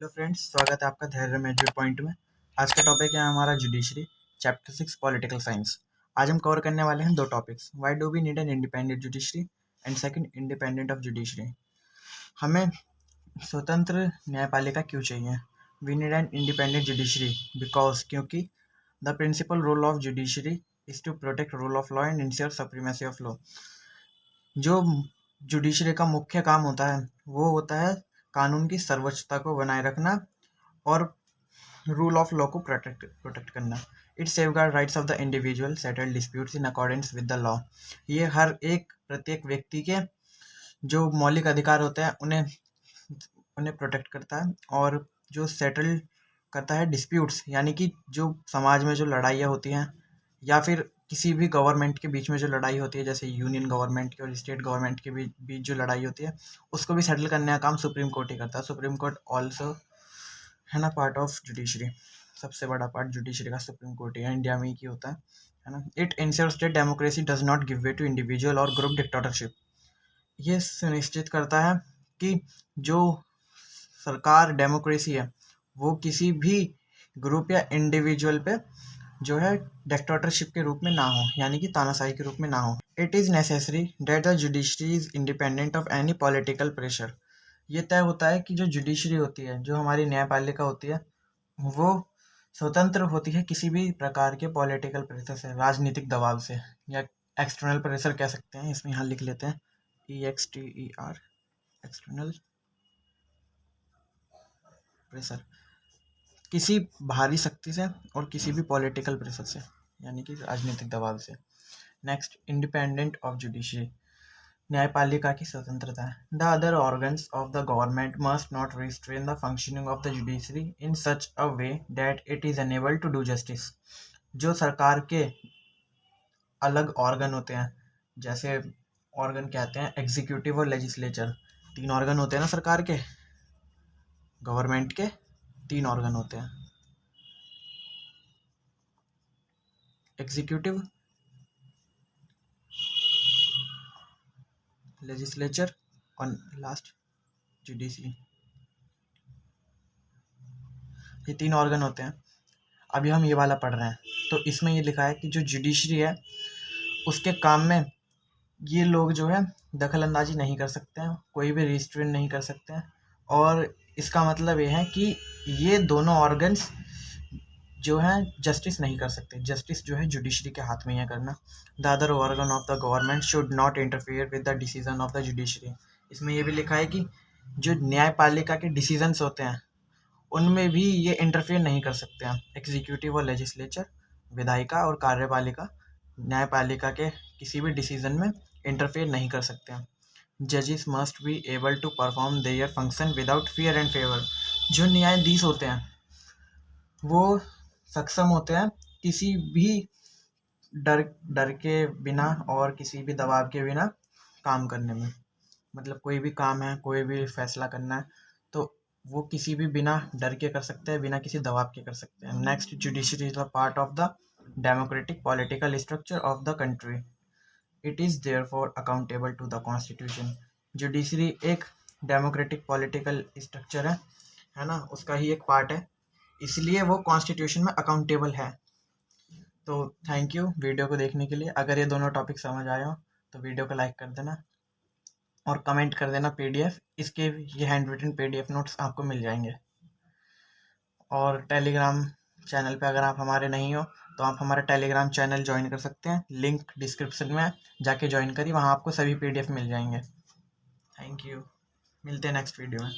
Hello friends, स्वागत है आपका धैर्य मेजर पॉइंट में। आज का टॉपिक है हमारा जुडिशरी चैप्टर 6 पॉलिटिकल साइंस। आज हम कवर करने वाले हैं दो topics, why do we need an independent judiciary and second independent of judiciary. हमें स्वतंत्र न्यायपालिका क्यों चाहिए? We need an independent judiciary because क्योंकि the principal role of judiciary is to protect rule of law and ensure supremacy of law. जो judiciary का मुख्य काम होता है वो होता है कानून की सर्वोच्चता को बनाए रखना और रूल ऑफ लॉ को प्रोटेक्ट करना। It safeguard rights of the individual settle disputes in accordance with the law. ये हर एक प्रत्येक व्यक्ति के जो मौलिक अधिकार होते हैं उन्हें प्रोटेक्ट करता है, और जो सेटल करता है डिस्प्यूट्स, यानी कि जो समाज में जो लड़ाइयाँ होती हैं या फिर किसी भी गवर्नमेंट के बीच में जो लड़ाई होती है, जैसे यूनियन गवर्नमेंट की और स्टेट गवर्नमेंट के बीच जो लड़ाई होती है, उसको भी सेटल करने का काम सुप्रीम कोर्ट ही करता है। सुप्रीम कोर्ट ऑल्सो है ना पार्ट ऑफ जुडिशरी। सबसे बड़ा पार्ट जुडिशरी का सुप्रीम कोर्ट ही है, इंडिया में ही की होता है ना। It ensures that democracy does not give way to individual और ग्रुप डिक्टेटरशिप। ये सुनिश्चित करता है कि जो सरकार डेमोक्रेसी है वो किसी भी ग्रुप या इंडिविजुअल पे जो है डिक्टेटरशिप के रूप में ना हो, यानी कि तानाशाही के रूप में ना हो। It is necessary that the judiciary is independent of any political pressure. ये तय होता है कि जो जुडिशरी होती है, जो हमारी न्यायपालिका होती है, वो स्वतंत्र होती है किसी भी प्रकार के पॉलिटिकल प्रेशर से, राजनीतिक दबाव से, या एक्सटर्नल प्रेशर कह सकते हैं। इसमें यहाँ लिख लेते हैं EXTER, एक्सटर्नल प्रेशर, किसी बाहरी शक्ति से और किसी भी पॉलिटिकल प्रेशर से, यानी कि राजनीतिक दबाव से। नेक्स्ट, इंडिपेंडेंट ऑफ जुडिशरी, न्यायपालिका की स्वतंत्रता है। The other organs of the government must not restrain the functioning of the judiciary in such a way that it is unable to do justice. जो सरकार के अलग ऑर्गन होते हैं, जैसे ऑर्गन कहते हैं एग्जीक्यूटिव और लेजिस्लेचर, तीन ऑर्गन होते हैं ना सरकार के, गवर्नमेंट के तीन ऑर्गन होते हैं, एग्जीक्यूटिव, लेजिस्लेचर और लास्ट जुडिशरी। ये तीन ऑर्गन होते हैं। अभी हम ये वाला पढ़ रहे हैं, तो इसमें ये लिखा है कि जो जुडिशरी है उसके काम में ये लोग जो है दखल अंदाजी नहीं कर सकते हैं, कोई भी रिस्ट्रेन नहीं कर सकते हैं। और इसका मतलब ये है कि ये दोनों ऑर्गन्स जो है जस्टिस नहीं कर सकते। जस्टिस जो है जुडिशरी के हाथ में है करना। The other organ of the government should not interfere with the decision of the judiciary. इसमें ये भी लिखा है कि जो न्यायपालिका के डिसीजंस होते हैं उनमें भी ये इंटरफेयर नहीं कर सकते हैं। एग्जीक्यूटिव और लेजिस्लेचर, विधायिका और कार्यपालिका, न्यायपालिका के किसी भी डिसीजन में इंटरफेयर नहीं कर सकते हैं। जजेस must be able to perform their function without fear and favour. जो न्यायाधीश होते हैं वो सक्षम होते हैं किसी भी डर के बिना और किसी भी दबाव के बिना काम करने में। मतलब कोई भी काम है, कोई भी फैसला करना है, तो वो किसी भी बिना डर के कर सकते हैं, बिना किसी दबाव के कर सकते हैं। Next, judiciary is a part of the democratic political structure of the country. It is therefore accountable to the constitution. Judiciary एक डेमोक्रेटिक पॉलिटिकल स्ट्रक्चर है ना, उसका ही एक पार्ट है, इसलिए वो कॉन्स्टिट्यूशन में अकाउंटेबल है। तो थैंक यू वीडियो को देखने के लिए। अगर ये दोनों टॉपिक समझ आए हो तो वीडियो को लाइक कर देना और कमेंट कर देना PDF। इसके ये हैंड रिटन PDF नोट्स आपको मिल जाएंगे। और टेलीग्राम चैनल पे अगर आप हमारे नहीं हो तो आप हमारा टेलीग्राम चैनल ज्वाइन कर सकते हैं, लिंक डिस्क्रिप्शन में जाके ज्वाइन करिए, वहाँ आपको सभी PDF मिल जाएंगे। थैंक यू, मिलते हैं नेक्स्ट वीडियो में।